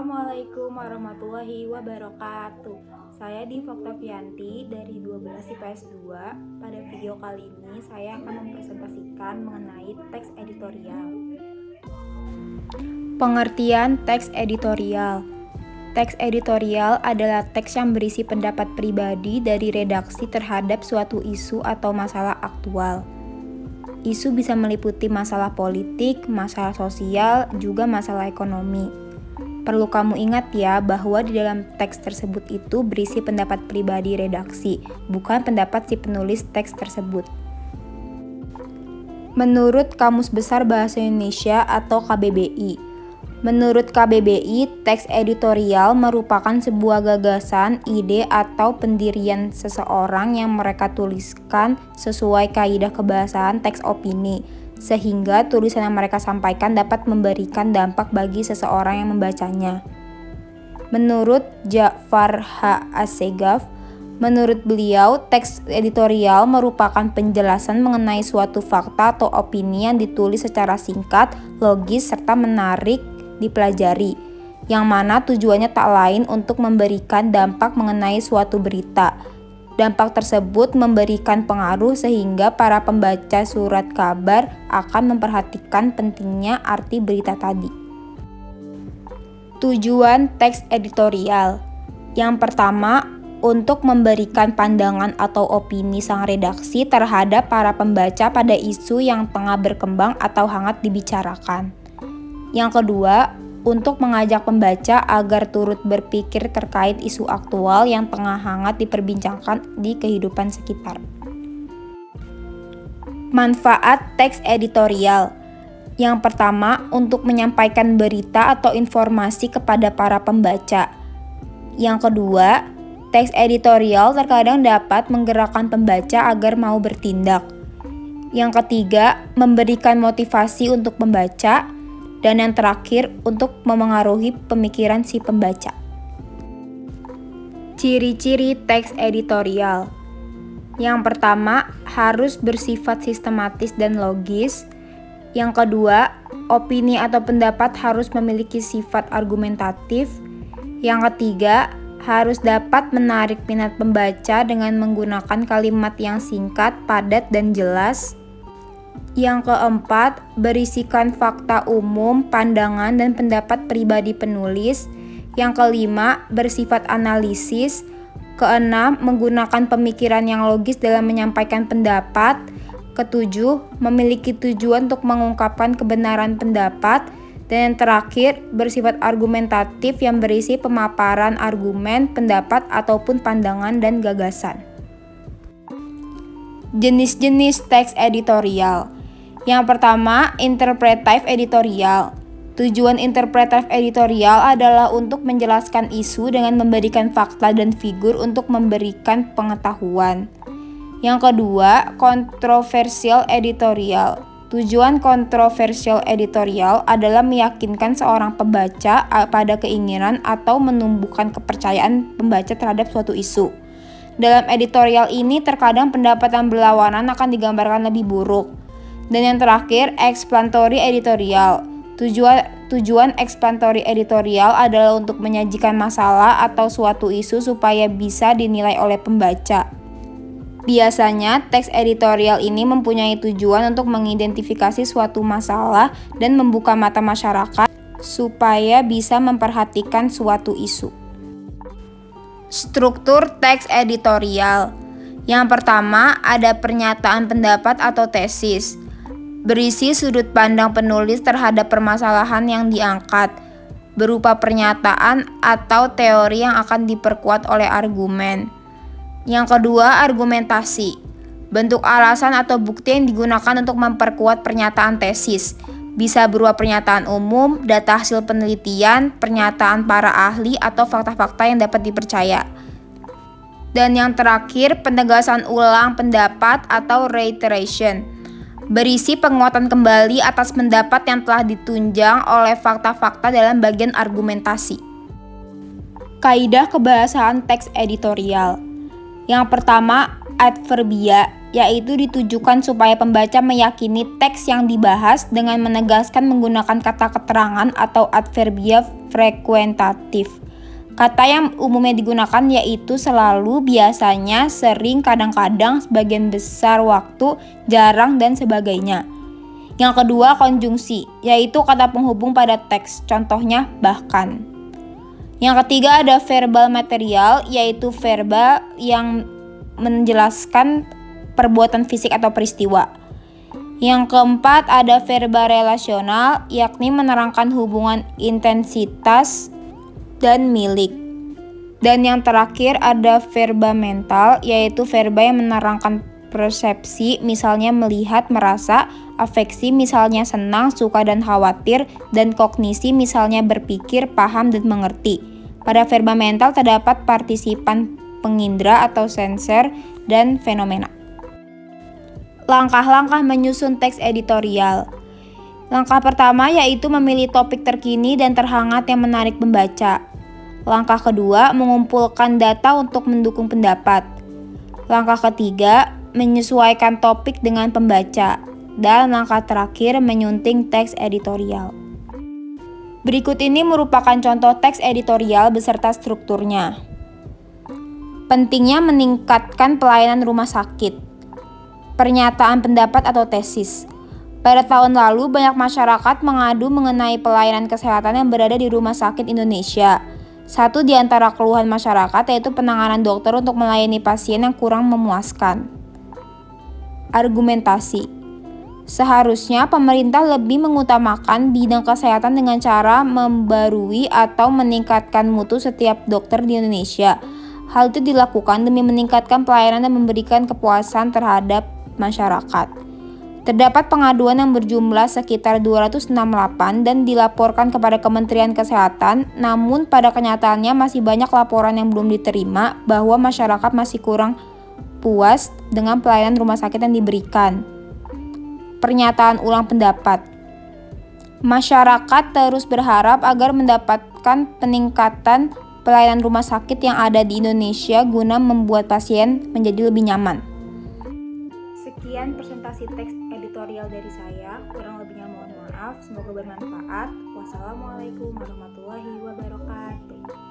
Assalamualaikum warahmatullahi wabarakatuh. Saya Diva Oktavianti dari 12 IPS 2. Pada video kali ini saya akan mempresentasikan mengenai teks editorial. Pengertian teks editorial. Teks editorial adalah teks yang berisi pendapat pribadi dari redaksi terhadap suatu isu atau masalah aktual. Isu bisa meliputi masalah politik, masalah sosial, juga masalah ekonomi. Perlu kamu ingat ya bahwa di dalam teks tersebut itu berisi pendapat pribadi redaksi, bukan pendapat si penulis teks tersebut. Menurut Kamus Besar Bahasa Indonesia atau KBBI, menurut KBBI, teks editorial merupakan sebuah gagasan, ide, atau pendirian seseorang yang mereka tuliskan sesuai kaidah kebahasaan teks opini, sehingga tulisan yang mereka sampaikan dapat memberikan dampak bagi seseorang yang membacanya. Menurut Ja'far H. Assegaf, menurut beliau, teks editorial merupakan penjelasan mengenai suatu fakta atau opini yang ditulis secara singkat, logis, serta menarik dipelajari, yang mana tujuannya tak lain untuk memberikan dampak mengenai suatu berita. Dampak tersebut memberikan pengaruh sehingga para pembaca surat kabar akan memperhatikan pentingnya arti berita tadi. Tujuan teks editorial. Yang pertama, untuk memberikan pandangan atau opini sang redaksi terhadap para pembaca pada isu yang tengah berkembang atau hangat dibicarakan. Yang kedua, untuk mengajak pembaca agar turut berpikir terkait isu aktual yang tengah hangat diperbincangkan di kehidupan sekitar. Manfaat teks editorial. Yang pertama, untuk menyampaikan berita atau informasi kepada para pembaca. Yang kedua, teks editorial terkadang dapat menggerakkan pembaca agar mau bertindak. Yang ketiga, memberikan motivasi untuk membaca. Dan yang terakhir, untuk memengaruhi pemikiran si pembaca. Ciri-ciri teks editorial. Yang pertama, harus bersifat sistematis dan logis. Yang kedua, opini atau pendapat harus memiliki sifat argumentatif. Yang ketiga, harus dapat menarik minat pembaca dengan menggunakan kalimat yang singkat, padat, dan jelas. Yang keempat, berisikan fakta umum, pandangan, dan pendapat pribadi penulis. Yang kelima, bersifat analisis. Keenam, menggunakan pemikiran yang logis dalam menyampaikan pendapat. Ketujuh, memiliki tujuan untuk mengungkapkan kebenaran pendapat. Dan yang terakhir, bersifat argumentatif yang berisi pemaparan argumen, pendapat, ataupun pandangan dan gagasan. Jenis-jenis teks editorial. Yang pertama, interpretatif editorial. Tujuan interpretatif editorial adalah untuk menjelaskan isu dengan memberikan fakta dan figur untuk memberikan pengetahuan. Yang kedua, kontroversial editorial. Tujuan kontroversial editorial adalah meyakinkan seorang pembaca pada keinginan atau menumbuhkan kepercayaan pembaca terhadap suatu isu. Dalam editorial ini terkadang pendapat yang berlawanan akan digambarkan lebih buruk. Dan yang terakhir, explanatory editorial. Tujuan explanatory editorial adalah untuk menyajikan masalah atau suatu isu supaya bisa dinilai oleh pembaca. Biasanya, teks editorial ini mempunyai tujuan untuk mengidentifikasi suatu masalah dan membuka mata masyarakat supaya bisa memperhatikan suatu isu. Struktur teks editorial. Yang pertama, ada pernyataan pendapat atau tesis. Berisi sudut pandang penulis terhadap permasalahan yang diangkat, berupa pernyataan atau teori yang akan diperkuat oleh argumen. Yang kedua, argumentasi. Bentuk alasan atau bukti yang digunakan untuk memperkuat pernyataan tesis. Bisa berupa pernyataan umum, data hasil penelitian, pernyataan para ahli, atau fakta-fakta yang dapat dipercaya. Dan yang terakhir, penegasan ulang pendapat atau reiteration. Berisi penguatan kembali atas pendapat yang telah ditunjang oleh fakta-fakta dalam bagian argumentasi. Kaidah kebahasaan teks editorial. Yang pertama, adverbia yaitu ditujukan supaya pembaca meyakini teks yang dibahas dengan menegaskan menggunakan kata keterangan atau adverbia frekuentatif. Kata yang umumnya digunakan yaitu selalu, biasanya, sering, kadang-kadang, sebagian besar waktu, jarang, dan sebagainya. Yang kedua, konjungsi, yaitu kata penghubung pada teks, contohnya bahkan. Yang ketiga ada verbal material, yaitu verba yang menjelaskan perbuatan fisik atau peristiwa. Yang keempat ada verba relasional, yakni menerangkan hubungan intensitas dan milik. Dan yang terakhir ada verba mental, yaitu verba yang menerangkan persepsi, misalnya melihat, merasa, afeksi, misalnya senang, suka, dan khawatir, dan kognisi, misalnya berpikir, paham, dan mengerti. Pada verba mental terdapat partisipan pengindra atau sensor dan fenomena. Langkah-langkah menyusun teks editorial. Langkah pertama yaitu memilih topik terkini dan terhangat yang menarik pembaca. Langkah kedua, mengumpulkan data untuk mendukung pendapat. Langkah ketiga, menyesuaikan topik dengan pembaca. Dan langkah terakhir, menyunting teks editorial. Berikut ini merupakan contoh teks editorial beserta strukturnya. Pentingnya meningkatkan pelayanan rumah sakit. Pernyataan pendapat atau tesis. Pada tahun lalu, banyak masyarakat mengadu mengenai pelayanan kesehatan yang berada di rumah sakit Indonesia. Satu di antara keluhan masyarakat yaitu penanganan dokter untuk melayani pasien yang kurang memuaskan. Argumentasi. Seharusnya pemerintah lebih mengutamakan bidang kesehatan dengan cara membarui atau meningkatkan mutu setiap dokter di Indonesia. Hal itu dilakukan demi meningkatkan pelayanan dan memberikan kepuasan terhadap masyarakat. Terdapat pengaduan yang berjumlah sekitar 268 dan dilaporkan kepada Kementerian Kesehatan, namun pada kenyataannya masih banyak laporan yang belum diterima bahwa masyarakat masih kurang puas dengan pelayanan rumah sakit yang diberikan. Pernyataan ulang pendapat. Masyarakat terus berharap agar mendapatkan peningkatan pelayanan rumah sakit yang ada di Indonesia guna membuat pasien menjadi lebih nyaman. Sekian presentasi teks editorial dari saya, kurang lebihnya mohon maaf, semoga bermanfaat. Wassalamualaikum warahmatullahi wabarakatuh.